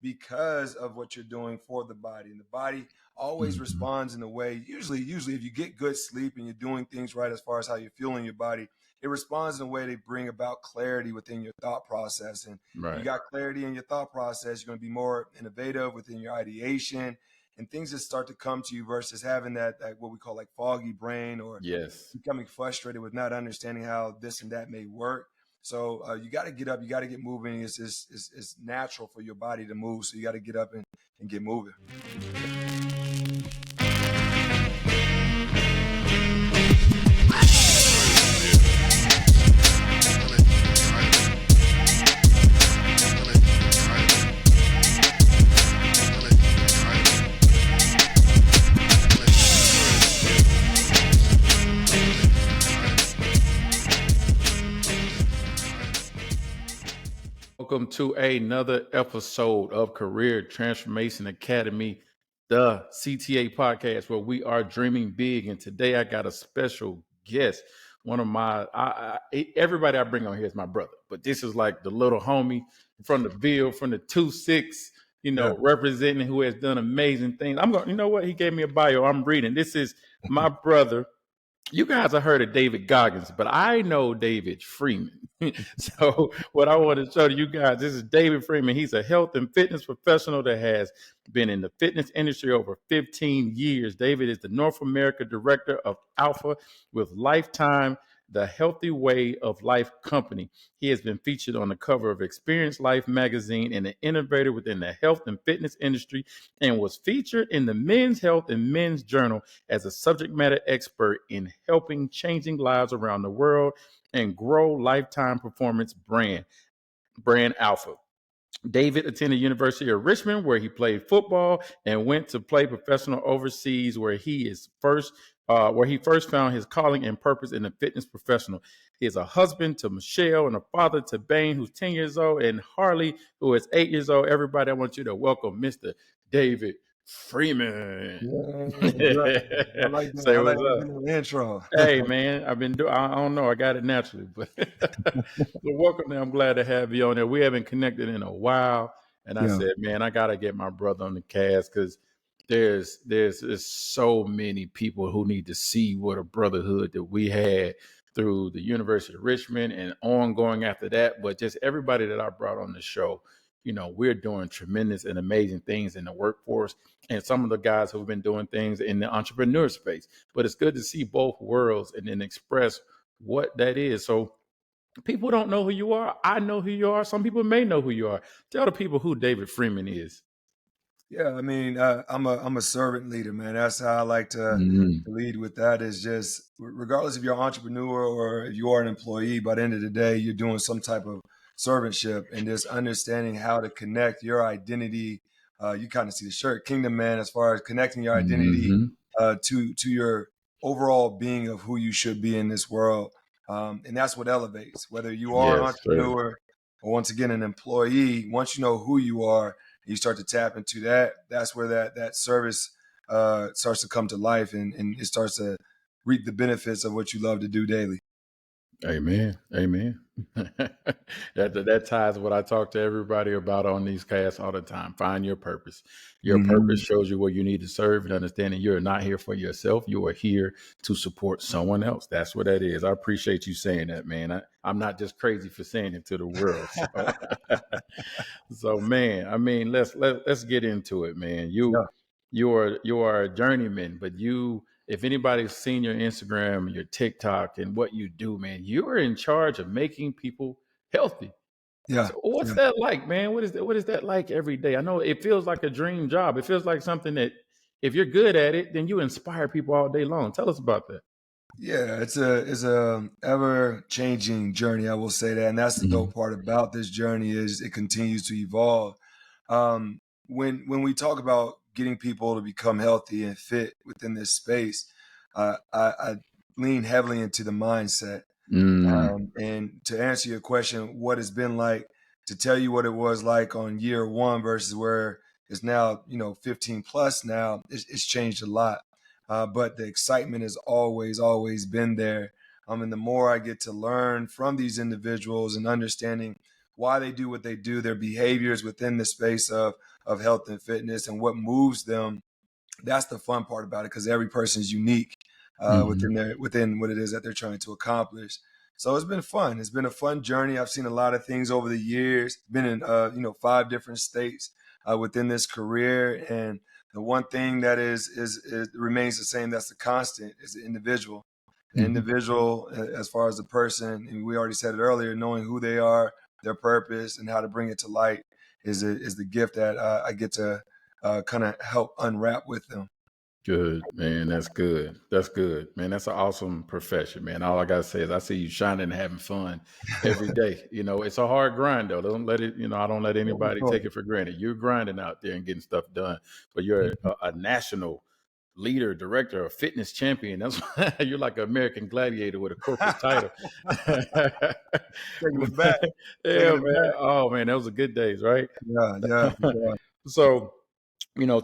because of what you're doing for the body. And the body always responds in a way, usually if you get good sleep and you're doing things right as far as how you're fueling your body, it responds in a way to bring about clarity within your thought process. And you Right. got clarity in your thought process, you're going to be more innovative within your ideation, and things just start to come to you versus having that what we call like foggy brain, or Yes. becoming frustrated with not understanding how this and that may work. So you got to get up, you got to get moving. It's natural for your body to move. So you got to get up and get moving. Welcome to another episode of Career Transformation Academy, the CTA podcast, where we are dreaming big. And today I got a special guest. One of my, everybody I bring on here is my brother, but this is like the little homie from the Ville, from the 2-6, representing, who has done amazing things. I'm going, you know what? He gave me a bio. I'm reading. This is my brother. You guys have heard of David Goggins, but I know David Freeman. So what I want to show you guys, this is David Freeman. He's a health and fitness professional that has been in the fitness industry over 15 years. David is the North America Director of Alpha with Lifetime, the Healthy Way of Life company. He has been featured on the cover of Experience Life magazine and an innovator within the health and fitness industry, and was featured in the Men's Health and Men's Journal as a subject matter expert in helping changing lives around the world and grow Lifetime performance brand Alpha. David attended University of Richmond, where he played football, and went to play professional overseas, where he first found his calling and purpose in the fitness professional. He is a husband to Michelle and a father to Bane, who's 10 years old, and Harley, who is 8 years old. Everybody, I want you to welcome Mr. David Freeman. I like that. Say I like what's that up. little intro. Hey, man, I don't know. I got it naturally, but welcome. I'm glad to have you on there. We haven't connected in a while. And I said, man, I got to get my brother on the cast, because there's so many people who need to see what a brotherhood that we had through the University of Richmond and ongoing after that. But just everybody that I brought on the show, we're doing tremendous and amazing things in the workforce, and some of the guys who've been doing things in the entrepreneur space. But it's good to see both worlds and then express what that is. So people don't know who you are. I know who you are. Some people may know who you are. Tell the people who David Freeman is. Yeah, I mean, I'm a servant leader, man. That's how I like to lead with that. Is just regardless if you're an entrepreneur or if you are an employee, by the end of the day, you're doing some type of servantship, and just understanding how to connect your identity. You kind of see the shirt, Kingdom Man, as far as connecting your identity to your overall being of who you should be in this world, and that's what elevates. Whether you are an entrepreneur or, once again, an employee, once you know who you are, you start to tap into that. That's where that service starts to come to life, and it starts to reap the benefits of what you love to do daily. Amen. That ties what I talk to everybody about on these casts all the time. Find your purpose. Your purpose shows you where you need to serve, and understanding you're not here for yourself. You are here to support someone else. That's what that is. I appreciate you saying that, man. I'm not just crazy for saying it to the world. So man, I mean, let's get into it, man. You are a journeyman, but if anybody's seen your Instagram, your TikTok, and what you do, man, you are in charge of making people healthy. Yeah. So what's that like, man? What is that like every day? I know it feels like a dream job. It feels like something that, if you're good at it, then you inspire people all day long. Tell us about that. Yeah, it's a ever changing journey. I will say that, and that's the dope part about this journey is it continues to evolve. When we talk about getting people to become healthy and fit within this space, I lean heavily into the mindset. And to answer your question, what it's been like, to tell you what it was like on year one versus where it's now, 15 plus now, it's changed a lot. But the excitement has always been there. And the more I get to learn from these individuals and understanding why they do what they do, their behaviors within the space of health and fitness, and what moves them. That's the fun part about it, because every person is unique within what it is that they're trying to accomplish. So it's been fun. It's been a fun journey. I've seen a lot of things over the years. Been in 5 different states within this career, and the one thing that is remains the same. That's the constant, is the individual. The Mm-hmm. individual, as far as the person, and we already said it earlier, knowing who they are, their purpose, and how to bring it to light is the gift that I get to kind of help unwrap with them. Good, man. That's good. That's good, man. That's an awesome profession, man. All I gotta say is I see you shining and having fun every day. It's a hard grind though. Don't let it, I don't let Yeah, for anybody sure. take it for granted. You're grinding out there and getting stuff done. But you're a national leader, director, a fitness champion. That's you're like an American gladiator with a corporate title. Taking it back, taking Yeah, it man. back. Oh man, those are good days, right? Yeah, yeah, for sure. So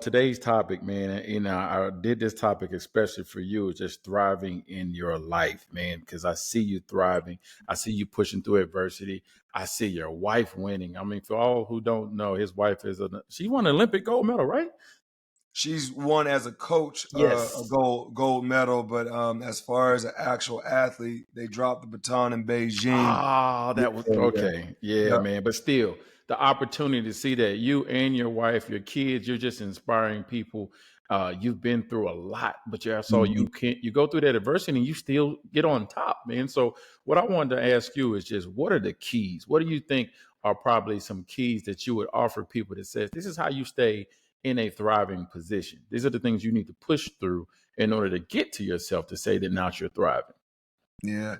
today's topic, man, I did this topic especially for you, is just thriving in your life, man, because I see you thriving. I see you pushing through adversity. I see your wife winning. I mean, for all who don't know, his wife she won an Olympic gold medal, right? She's won as a coach a Yes. gold medal, but as far as an actual athlete, they dropped the baton in Beijing. Ah, Yeah, that was yeah, okay. Yeah, yeah. man. But still, the opportunity to see that you and your wife, your kids, you're just inspiring people. You've been through a lot, but yeah, so Mhm. you go through that adversity and you still get on top, man. So what I wanted to ask you is just what are the keys? What do you think are probably some keys that you would offer people that says this is how you stay in a thriving position? These are the things you need to push through in order to get to yourself to say that now you're thriving. Yeah.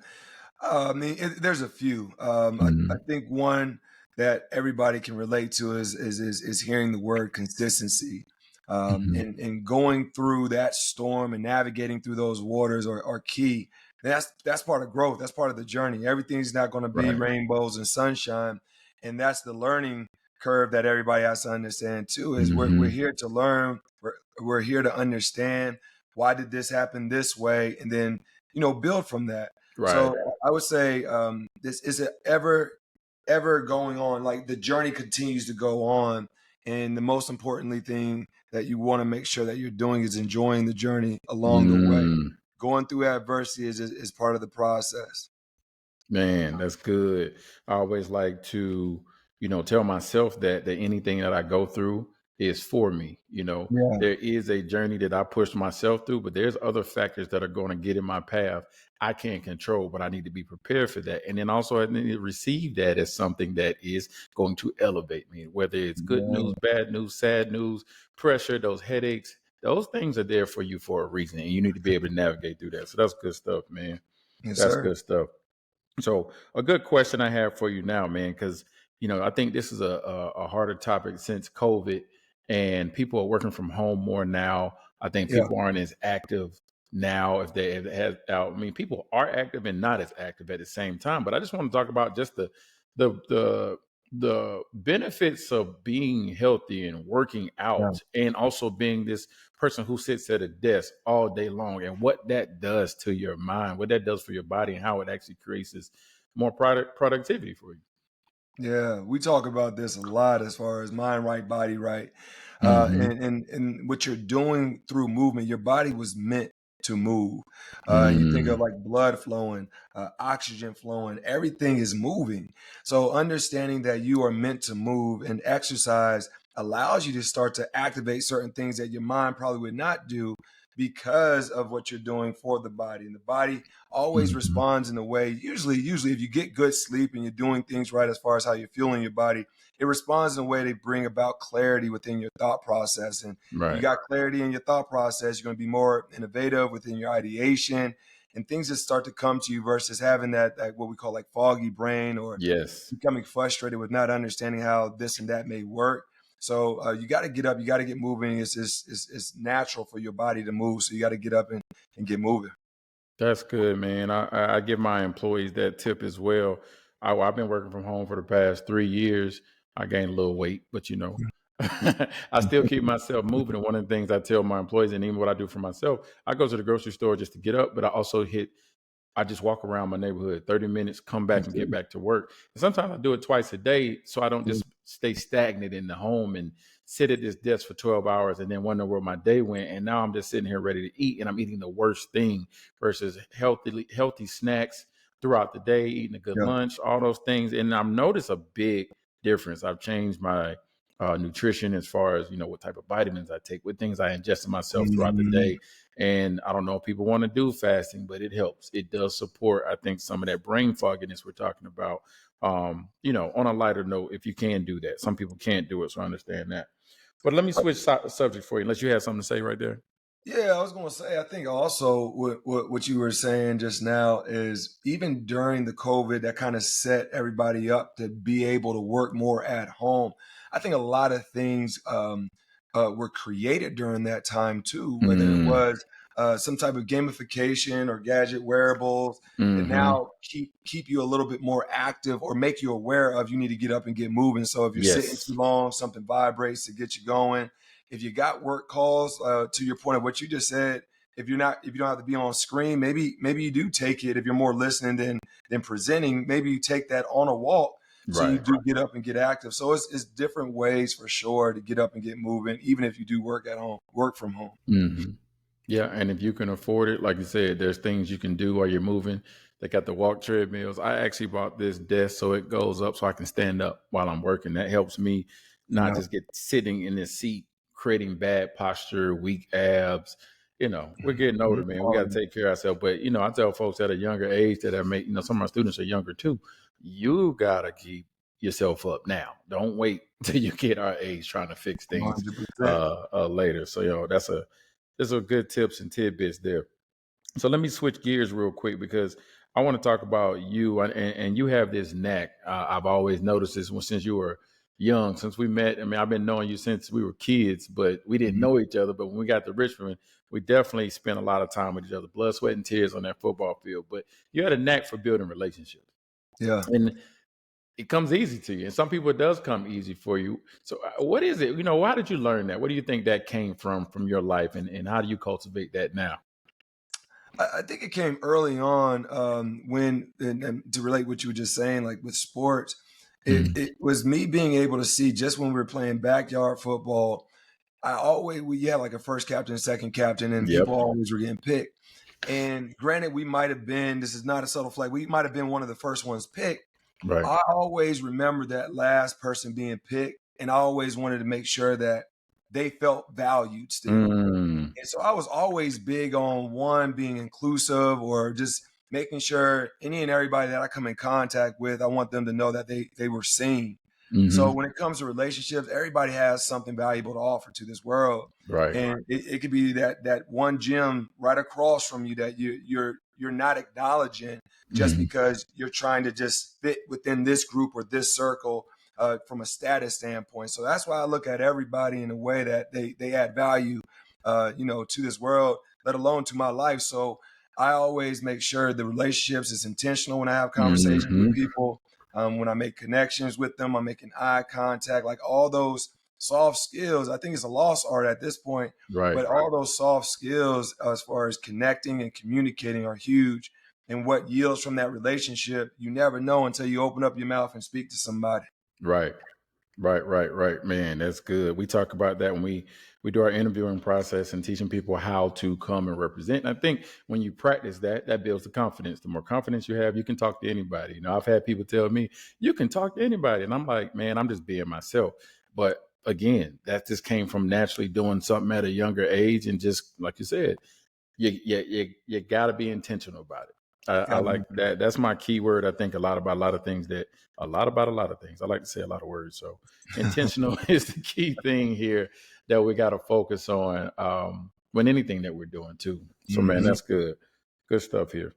I mean, there's a few. I Mhm. think one that everybody can relate to is hearing the word consistency, Mhm. and going through that storm and navigating through those waters are key. That's part of growth. That's part of the journey. Everything's not going to be Right. rainbows and sunshine, and that's the learning curve that everybody has to understand too. Is we're Mhm. here to learn. We're here to understand why did this happen this way, and then build from that. Right. So I would say this is it ever going on. Like the journey continues to go on, and the most importantly thing that you want to make sure that you're doing is enjoying the journey along the way. Mm. Going through adversity is part of the process. Man, that's good. I always like to, tell myself that anything that I go through is for me. Yeah, There is a journey that I push myself through, but there's other factors that are going to get in my path I can't control, but I need to be prepared for that. And then also I need to receive that as something that is going to elevate me, whether it's good yeah, news, bad news, sad news, pressure, those headaches, those things are there for you for a reason. And you need to be able to navigate through that. So that's good stuff, man. yes, That's sir. good stuff. So a good question I have for you now, man, because I think this is a harder topic since COVID, and people are working from home more now. I think Yeah, people aren't as active now. If they have, I mean, people are active and not as active at the same time. But I just want to talk about just the the the benefits of being healthy and working yeah, out, and also being this person who sits at a desk all day long, and what that does to your mind, what that does for your body, and how it actually creates this more productivity for you. yeah. We talk about this a lot as far as mind right, body right, Hmm. and what you're doing through movement. Your body was meant to move. You think of Mm. like blood flowing, oxygen flowing. Everything is moving. So understanding that you are meant to move, and exercise allows you to start to activate certain things that your mind probably would not do, because of what you're doing for the body. And the body always Hmm. responds in a way, usually if you get good sleep and you're doing things right as far as how you're fueling your body, it responds in a way to bring about clarity within your thought process. And if you Right. got clarity in your thought process, you're going to be more innovative within your ideation, and things just start to come to you, versus having that what we call like foggy brain, or Yes. becoming frustrated with not understanding how this and that may work. So you got to get up, you got to get moving. It's natural for your body to move, so you got to get up and get moving. That's good, man. I give my employees that tip as well. I've been working from home for the past 3 years. I gained a little weight, but I still keep myself moving. And one of the things I tell my employees, and even what I do for myself, I go to the grocery store just to get up, but I also hit I just walk around my neighborhood 30 minutes, come back Me and get too. back to work. And sometimes I do it twice a day so I don't Yeah. just stay stagnant in the home and sit at this desk for 12 hours and then wonder where my day went. And now I'm just sitting here ready to eat and I'm eating the worst thing versus healthy snacks throughout the day, eating a good Yeah. lunch, all those things. And I've noticed a big difference. I've changed my nutrition as far as, what type of vitamins I take, what things I ingest in myself throughout the Mhm. day. And I don't know if people want to do fasting, but it helps. It does support, I think, some of that brain fogginess we're talking about. On a lighter note, if you can do that. Some people can't do it, so I understand that. But let me switch subject for you, unless you had something to say right there. Yeah, I was going to say, I think also what you were saying just now is even during the COVID, that kind of set everybody up to be able to work more at home. I think a lot of things were created during that time too, whether it Mm, was some type of gamification or gadget wearables that hmm. now keep you a little bit more active or make you aware of you need to get up and get moving. So if you're sitting too Yes. long, something vibrates to get you going. If you got work calls, to your point of what you just said, if you don't have to be on screen, maybe you do take it. If you're more listening than presenting, maybe you take that on a walk so you Right. do get up and get active. So it's different ways for sure to get up and get moving, even if you do work from home. Hmm. Yeah, and if you can afford it, like you said, there's things you can do while you're moving. They got the walk treadmills. I actually bought this desk so it goes up so I can stand up while I'm working. That helps me not Yeah. just get sitting in this seat, creating bad posture, weak abs. We're getting older, man. We got to take care of ourselves. But I tell folks at a younger age that I make, some of my students are younger too. You gotta keep yourself up now. Don't wait till you get our age trying to fix things 100%. later. So there's some good tips and tidbits there. So let me switch gears real quick because I want to talk about you and you have this knack. I've always noticed this since you were young, since we met. I mean, I've been knowing you since we were kids, but we didn't Mhm. know each other. But when we got to Richmond, we definitely spent a lot of time with each other, blood, sweat, and tears on that football field. But you had a knack for building relationships. Yeah. And it comes easy to you. And some people it does come easy for you. So what is it? Why did you learn that? What do you think that came from your life and how do you cultivate that now? I think it came early on when, and to relate what you were just saying, like with sports, Mhm. it was me being able to see just when we were playing backyard football. We had like a first captain, second captain, and Yep. people always were getting picked. And granted, we might have been, this is not a subtle flag, we might have been one of the first ones picked. Right. I always remember that last person being picked, and I always wanted to make sure that they felt valued still. Mm. And so I was always big on one being inclusive or just making sure any and everybody that I come in contact with, I want them to know that they were seen. So Mhm. when it comes to relationships, everybody has something valuable to offer to this world. Right. And it could be that one gem right across from you that you're not acknowledging just Mhm. because you're trying to just fit within this group or this circle from a status standpoint. So that's why I look at everybody in a way that they add value to this world, let alone to my life. So I always make sure the relationships is intentional when I have conversations with Mhm. people. When I make connections with them, I'm making eye contact, like all those soft skills. I think it's a lost art at this point, Right. but all those soft skills as far as connecting and communicating are huge. And what yields from that relationship, you never know until you open up your mouth and speak to somebody. Right. Right. Man, that's good. We talk about that when we do our interviewing process and teaching people how to come and represent. And I think when you practice that, that builds the confidence. The more confidence you have, you can talk to anybody. I've had people tell me, you can talk to anybody. And I'm like, man, I'm just being myself. But again, that just came from naturally doing something at a younger age. And just like you said, you got to be intentional about it. I Gotta like be. that. That's my key word. I think a lot about a lot of things that a lot about a lot of things. I like to say a lot of words. So intentional is the key thing here that we got to focus on when anything that we're doing too. So man, Mhm. that's good. Good stuff here.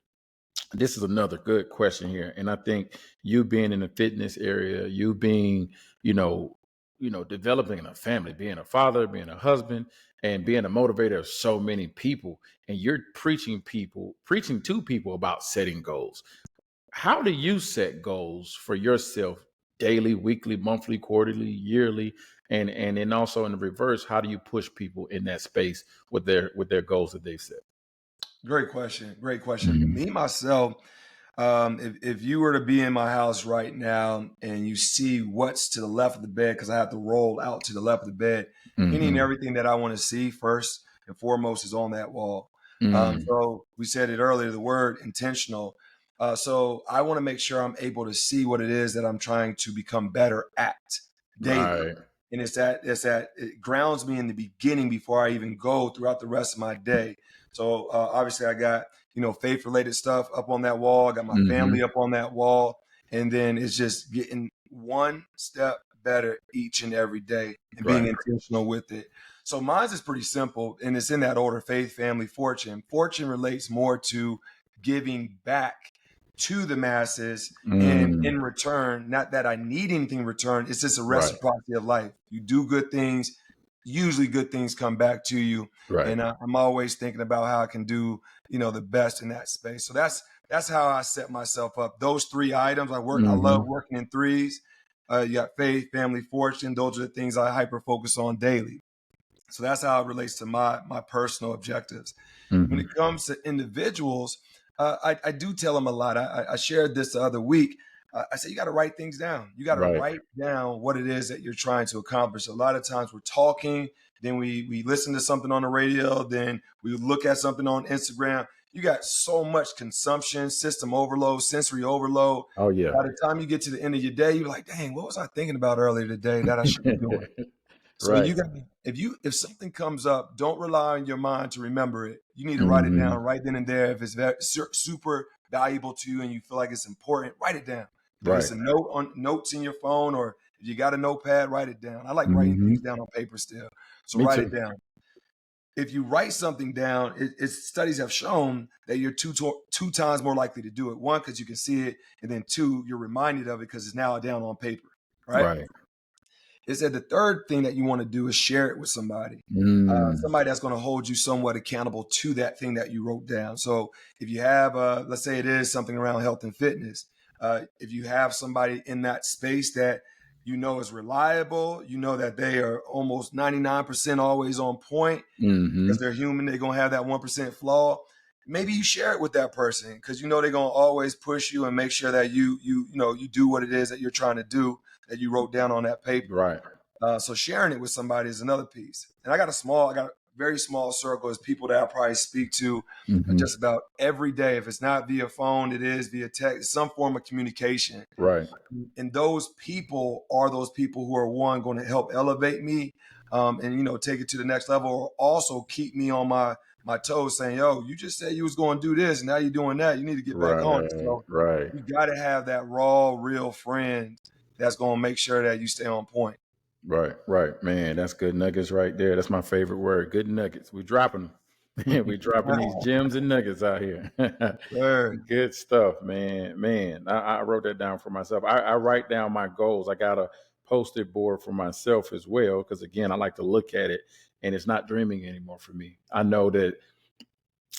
This is another good question here. And I think you being in the fitness area, you being, developing a family, being a father, being a husband, and being a motivator of so many people, and you're preaching to people about setting goals. How do you set goals for yourself daily, weekly, monthly, quarterly, yearly? And then also in the reverse, how do you push people in that space with their goals that they set? Great question. Great question. Mm-hmm. Me myself, if you were to be in my house right now and you see what's to the left of the bed, because I have to roll out to the left of the bed, any and Mm-hmm. everything that I want to see first and foremost is on that wall. Mm, So we said it earlier, the word intentional. So I want to make sure I'm able to see what it is that I'm trying to become better at daily. right. And it's that it grounds me in the beginning before I even go throughout the rest of my day. So obviously I got faith related stuff up on that wall. I got my Mm-hmm. family up on that wall. And then it's just getting one step better each and every day and being Right. intentional with it. So mine's is pretty simple and it's in that order: faith, family, fortune. Fortune relates more to giving back to the masses. And Mm, in return, not that I need anything in return, it's just a right. reciprocity of life. You do good things, usually good things come back to you. Right. And I'm always thinking about how I can do the best in that space. So that's how I set myself up. Those three items I love Mm-hmm. working in threes. You got faith, family, fortune. Those are the things I hyper focus on daily. So that's how it relates to my personal objectives. When Mm-hmm. it comes to individuals, I do tell them a lot. I shared this the other week. I say you got to write things down. You got to Right. write down what it is that you're trying to accomplish. A lot of times we're talking, then we listen to something on the radio, then we look at something on Instagram. You got so much consumption, system overload, sensory overload. Oh yeah. By the time you get to the end of your day, you're like, dang, what was I thinking about earlier today that I should be doing? So Right. you got if something comes up, don't rely on your mind to remember it. You need to write it Mm-hmm. down right then and there. If it's super valuable to you and you feel like it's important, write it down. If Right. it's a note on notes in your phone or if you got a notepad, write it down. I like writing Mm-hmm. things down on paper still. So Me write it too. down. If you write something down, studies have shown that you're two times more likely to do it. One, because you can see it, and then two, you're reminded of it because it's now down on paper. Right? Right. It said the third thing that you want to do is share it with somebody. Mm, Somebody that's going to hold you somewhat accountable to that thing that you wrote down. So if you have, let's say it is something around health and fitness, if you have somebody in that space that is reliable, that they are almost 99% always on point mm-hmm. because they're human, they're going to have that 1% flaw. Maybe you share it with that person because they're going to always push you and make sure that you do what it is that you're trying to do that you wrote down on that paper. Right. So sharing it with somebody is another piece. And I got a very small circle of people that I probably speak to Mm-hmm. just about every day. If it's not via phone, it is via text, some form of communication. Right. And those people are those people who are going to help elevate me, and take it to the next level, or also keep me on my toes, saying, "Yo, you just said you was going to do this, and now you're doing that. You need to get back on it." Right. So Right. you got to have that raw, real friend that's going to make sure that you stay on point. Right. Right. Man, that's good nuggets right there. That's my favorite word. Good nuggets. We dropping them. We dropping these gems and nuggets out here. Sure. Good stuff, man. Man, I wrote that down for myself. I write down my goals. I got a post-it board for myself as well, because again, I like to look at it, and it's not dreaming anymore for me. I know that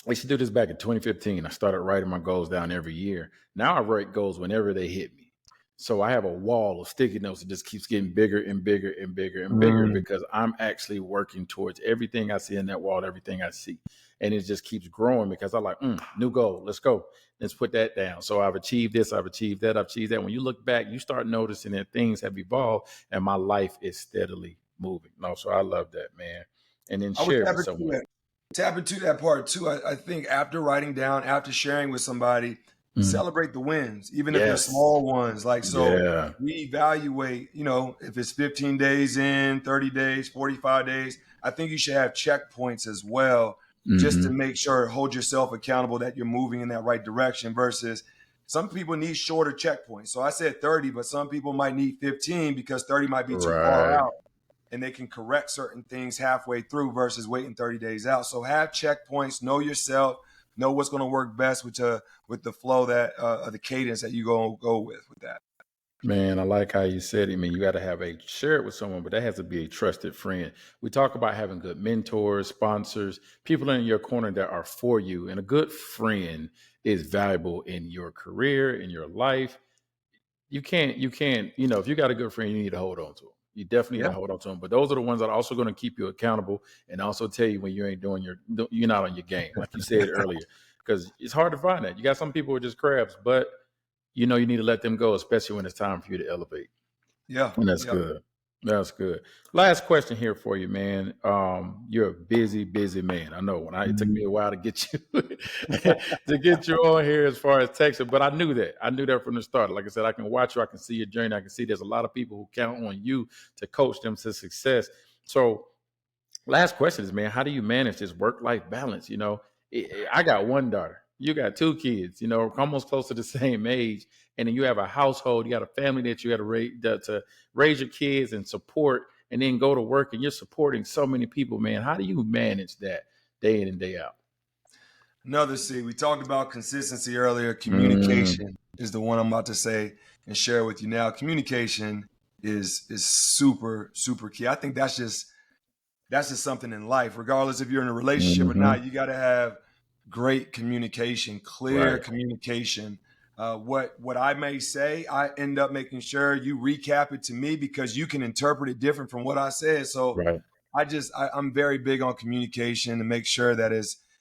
I used to do this back in 2015. I started writing my goals down every year. Now I write goals whenever they hit me. So I have a wall of sticky notes that just keeps getting bigger and bigger and bigger and bigger, Mm. because I'm actually working towards everything I see in that wall, everything I see. And it just keeps growing because I'm like, new goal, let's go. Let's put that down. So I've achieved this, I've achieved that, I've achieved that. When you look back, you start noticing that things have evolved and my life is steadily moving. No, so I love that, man. And then I would share it tap with into someone. that. Tap into that part too. I think after writing down, after sharing with somebody, Mhm. celebrate the wins, even if they're Yes. small ones. Like, so Yeah. reevaluate, if it's 15 days in, 30 days, 45 days, I think you should have checkpoints as well, just to Hmm. make sure, hold yourself accountable that you're moving in that right direction versus some people need shorter checkpoints. So I said 30, but some people might need 15 because 30 might be too far Right. out and they can correct certain things halfway through versus waiting 30 days out. So have checkpoints, know yourself, know what's going to work best with the flow that the cadence that you go with that. Man, I like how you said it. I mean, you got to share it with someone, but that has to be a trusted friend. We talk about having good mentors, sponsors, people in your corner that are for you. And a good friend is valuable in your career, in your life. You can't, if you got a good friend, you need to hold on to them. You definitely got Yeah. to hold on to them. But those are the ones that are also going to keep you accountable and also tell you when you ain't doing you're not on your game, like you said earlier, because it's hard to find that. You got some people who are just crabs, but you need to let them go, especially when it's time for you to elevate. Yeah. And that's Yeah. good. That's good. Last question here for you, man. You're a busy, busy man. I know it took me a while to get you to get you on here as far as texting, but I knew that. I knew that from the start. Like I said, I can watch you. I can see your journey. I can see there's a lot of people who count on you to coach them to success. So last question is, man, how do you manage this work-life balance? I got one daughter. You got two kids, almost close to the same age. And then you have a household, you got a family that you got to raise your kids and support, and then go to work, and you're supporting so many people, man. How do you manage that day in and day out? We talked about consistency earlier. Mm, Communication is the one I'm about to say and share with you now. Communication is super, super key. I think that's just something in life, regardless if you're in a relationship or hmm not. You got to have great communication, clear Right, communication. What I may say, I end up making sure you recap it to me because you can interpret it different from what I said. So right. I'm very big on communication to make sure that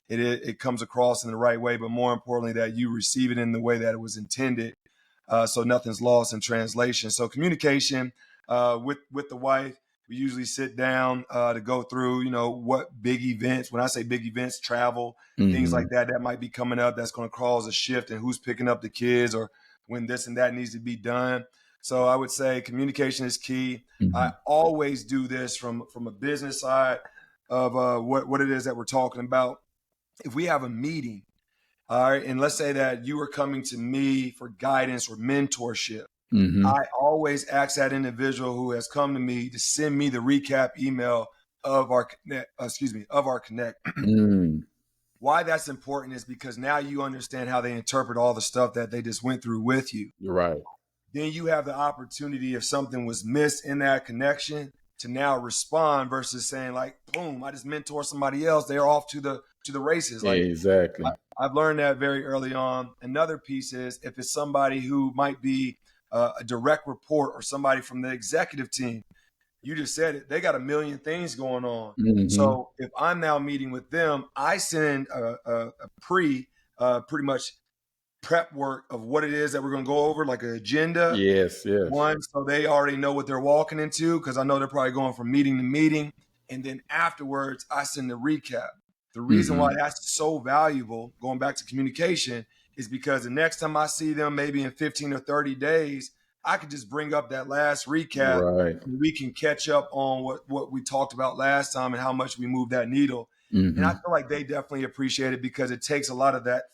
it comes across in the right way, but more importantly that you receive it in the way that it was intended, so nothing's lost in translation. So communication with the wife, we usually sit down to go through, what big events. When I say big events, travel, things like hmm that might be coming up. That's going to cause a shift in who's picking up the kids or when this and that needs to be done. So I would say communication is key. I hmm always do this from a business side of what it is that we're talking about. If we have a meeting, all right, and let's say that you are coming to me for guidance or mentorship, hmm I always ask that individual who has come to me to send me the recap email of our connect, of our connect. mm, Why that's important is because now you understand how they interpret all the stuff that they just went through with you. You're right. Then you have the opportunity, if something was missed in that connection, to now respond versus saying like, boom, I just mentor somebody else, they're off to the races. Like, Exactly. I've learned that very early on. Another piece is if it's somebody who might be a direct report or somebody from the executive team, you just said it, they got a million things going on. hmm So if I'm now meeting with them, I send a pretty much prep work of what it is that we're going to go over, like an agenda. Yes, yes. One, so they already know what they're walking into because I know they're probably going from meeting to meeting. And then afterwards, I send the recap. The reason why hmm that's so valuable, going back to communication, is because the next time I see them, maybe in 15 or 30 days, I could just bring up that last recap Right. and we can catch up on what we talked about last time and how much we moved that needle. And I hmm feel like they definitely appreciate it because it takes a lot of that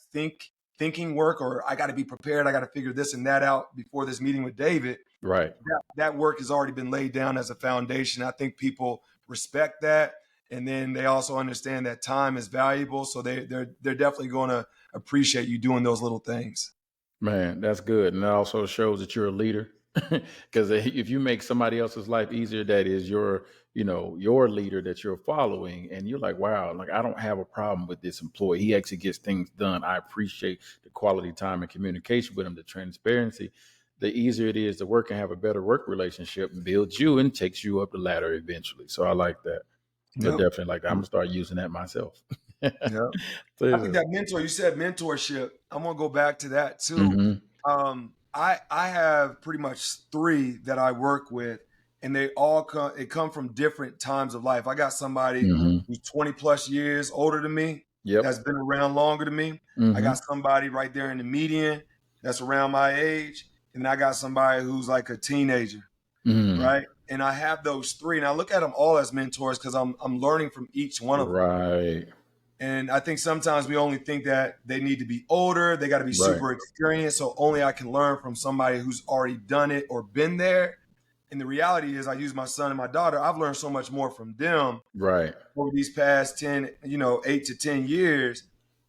thinking work, or I got to be prepared. I got to figure this and that out before this meeting with David. Right. That work has already been laid down as a foundation. I think people respect that, and then they also understand that time is valuable. So they're definitely going to appreciate you doing those little things. Man, that's good. And that also shows that you're a leader. Because if you make somebody else's life easier, that is your leader that you're following. And you're like, wow, like I don't have a problem with this employee. He actually gets things done. I appreciate the quality time and communication with him, the transparency. The easier it is to work and have a better work relationship, builds you and takes you up the ladder eventually. So I like that. I Yep. definitely like that. I'm gonna start using that myself. Yep. I think that you said mentorship. I'm gonna go back to that too. Mm-hmm. I have pretty much three that I work with, and they all come from different times of life. I got somebody Mm-hmm. who's 20 plus years older than me, Yep. that's been around longer than me. I Mm-hmm. got somebody right there in the median that's around my age, and then I got somebody who's like a teenager, Mm. right? And I have those three, and I look at them all as mentors because I'm learning from each one of them. Right. And I think sometimes we only think that they need to be older, they got to be Right. super experienced. So only I can learn from somebody who's already done it or been there. And the reality is, I use my son and my daughter. I've learned so much more from them Right. over these past 10, 8 to 10 years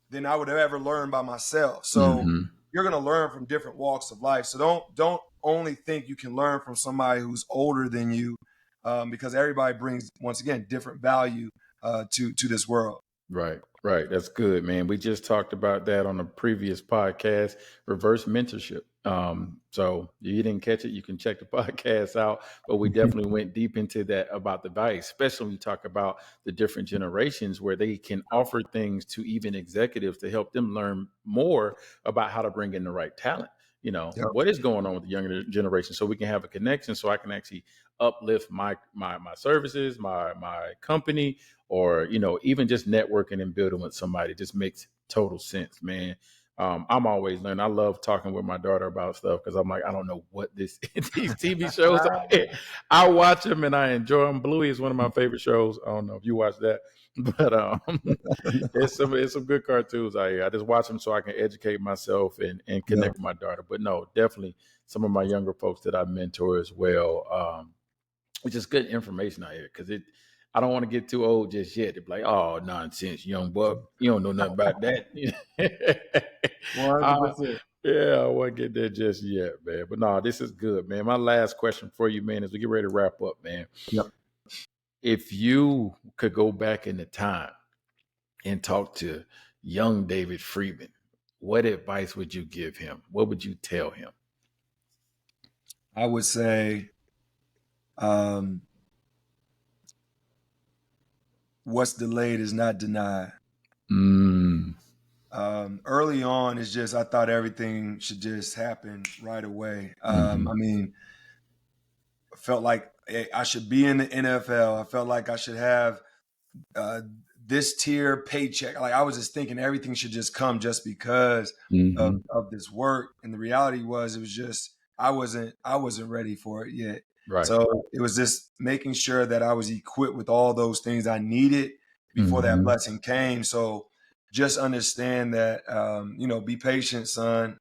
than I would have ever learned by myself. So Mm-hmm. you're going to learn from different walks of life. So don't only think you can learn from somebody who's older than you, because everybody brings, once again, different value to this world. Right. Right. That's good, man. We just talked about that on a previous podcast, reverse mentorship. So you didn't catch it, you can check the podcast out. But we definitely went deep into that about the value, especially when we talk about the different generations where they can offer things to even executives to help them learn more about how to bring in the right talent. Yep. What is going on with the younger generation, so we can have a connection, so I can actually uplift my services, my company, or even just networking and building with somebody. Just makes total sense, man. I'm always learning. I love talking with my daughter about stuff because I'm like, I don't know what these TV shows are. I watch them and I enjoy them. Bluey is one of my favorite shows. I don't know if you watch that, but it's some good cartoons out here. I just watch them so I can educate myself and connect with my daughter. But no, definitely some of my younger folks that I mentor as well. Which is good information out here, because I don't want to get too old just yet. They're like, oh, nonsense, young buck, you don't know nothing about that. 100%. Yeah, I won't get there just yet, man. But no, this is good, man. My last question for you, man, as we get ready to wrap up, man. Yep. If you could go back in the time and talk to young David Freeman, what advice would you give him? What would you tell him? I would say, what's delayed is not denied. Early on, it's just I thought everything should just happen right away. I mean, I felt like I should be in the NFL. I felt like I should have this tier paycheck. Like I was just thinking everything should just come just because of this work. And the reality was, it was just I wasn't ready for it yet. Right. So it was just making sure that I was equipped with all those things I needed before that blessing came. So just understand that, be patient, son,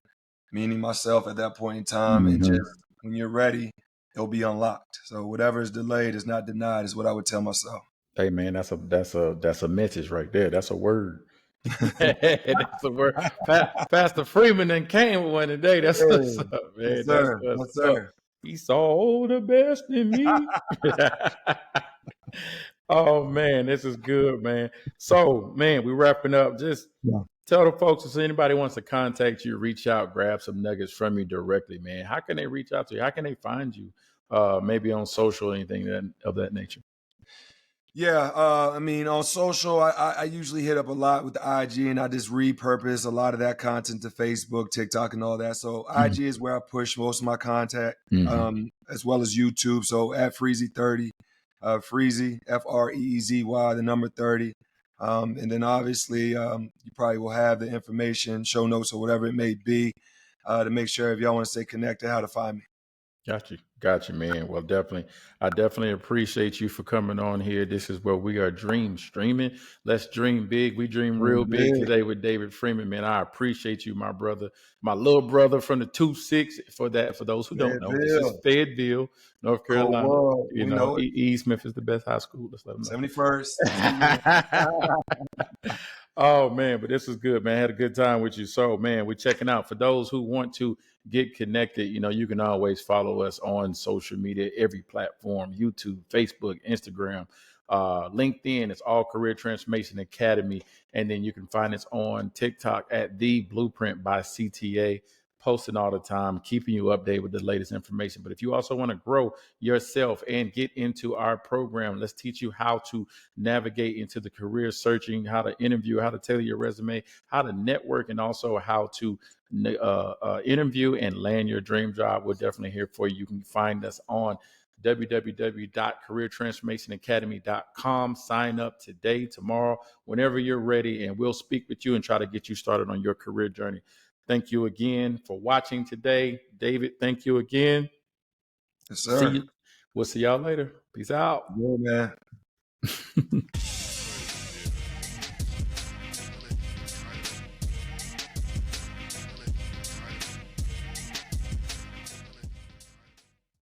meaning myself at that point in time. And just when you're ready, it'll be unlocked. So whatever is delayed is not denied is what I would tell myself. Hey man, that's a message right there. That's a word. That's a word. Pastor Freeman and came with one today. That's what's up, man. Yes, sir. That's Yes, sir. He saw the best in me. Oh man, this is good, man. So man, we're wrapping up. Just tell the folks, if anybody wants to contact you, reach out, grab some nuggets from you directly, man. How can they reach out to you? How can they find you? Maybe on social, anything of that nature. Yeah, I mean, on social, I usually hit up a lot with the IG, and I just repurpose a lot of that content to Facebook, TikTok, and all that. So IG is where I push most of my content, as well as YouTube. So at Freezy30, Freezy, Freezy, the number 30. And then obviously, you probably will have the information, show notes, or whatever it may be, to make sure if y'all want to stay connected, how to find me. Got you, man. Well, I definitely appreciate you for coming on here. This is where we are streaming. Let's dream big. We dream real big today with David Freeman, man. I appreciate you, my brother, my little brother from the 2-6. For those who don't know, this is Fayetteville, North Carolina. E. Smith is the best high school. Let's let them know. 71st. Oh man, but this is good, man. I had a good time with you. So man, we're checking out. For those who want to get connected, you can always follow us on social media, every platform: YouTube, Facebook, Instagram, LinkedIn. It's all Career Transformation Academy. And then you can find us on TikTok at The Blueprint by CTA. Posting all the time, keeping you updated with the latest information. But if you also want to grow yourself and get into our program, let's teach you how to navigate into the career searching, how to interview, how to tailor your resume, how to network, and also how to interview and land your dream job. We're definitely here for you. You can find us on www.careertransformationacademy.com. Sign up today, tomorrow, whenever you're ready, and we'll speak with you and try to get you started on your career journey. Thank you again for watching today. David, thank you again. Yes, sir. We'll see y'all later. Peace out. Yeah, man.